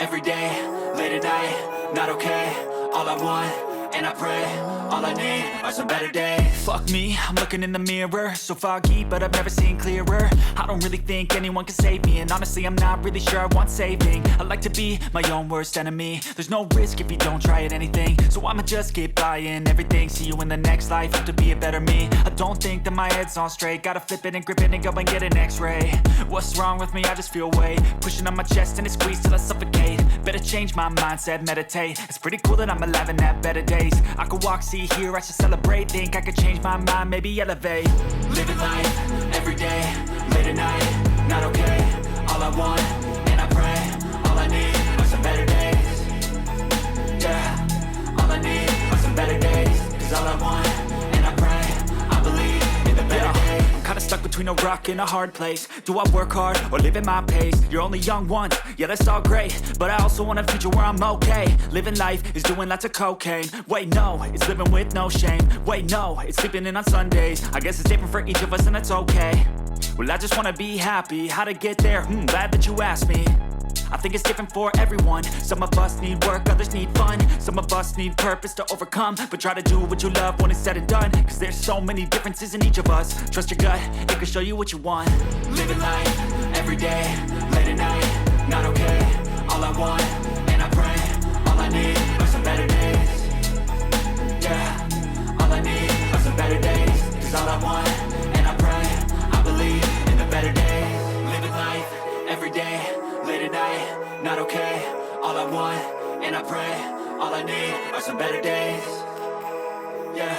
every day, late at night, not okay. All I want, and I pray, all I need are some better days. Fuck me, I'm looking in the mirror, so foggy, but I've never seen clearer. I don't really think anyone can save me, and honestly I'm not really sure I want saving. I like to be my own worst enemy. There's no risk if you don't try at anything, so I'ma just keep buying everything. See you in the next life, hope to be a better me. I don't think that my head's on straight, gotta flip it and grip it and go and get an x-ray. What's wrong with me? I just feel weight pushing on my chest and it squeezes till I suffocate. Better change my mindset, meditate. It's pretty cool that I'm alive and have better days. I could walk, see, hear, I should celebrate. Think I could change my mind, maybe elevate. Living life, every day, late at night, not okay. All I want, and I pray, all I need are some better days. Yeah, all I need are some better days. Cause all I want, and I pray, I believe in the better days. I'm kinda stuck between a rock and a hard place. Do I work hard or live at my pace? You're only young once, yeah that's all great, but I also want a future where I'm okay. Living life is doing lots of cocaine. Wait no, it's living with no shame. Wait no, it's sleeping in on Sundays. I guess it's different for each of us and that's okay. Well I just wanna be happy, how to get there? Glad that you asked me. I think it's different for everyone. Some of us need work, others need fun. Some of us need purpose to overcome. But try to do what you love when it's said and done. Cause there's so many differences in each of us. Trust your gut, it can show you what you want. Living life, every day, late at night, not okay. All I want, and I pray, all I need are some better days. Yeah, all I need are some better days. Cause all I want, and I pray, I believe in the better days. Living life, every day, late at night, not okay. All I want, and I pray, all I need are some better days. Yeah,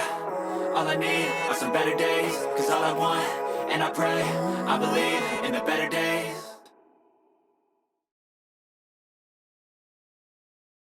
all I need are some better days. Cause all I want, and I pray, I believe in the better days.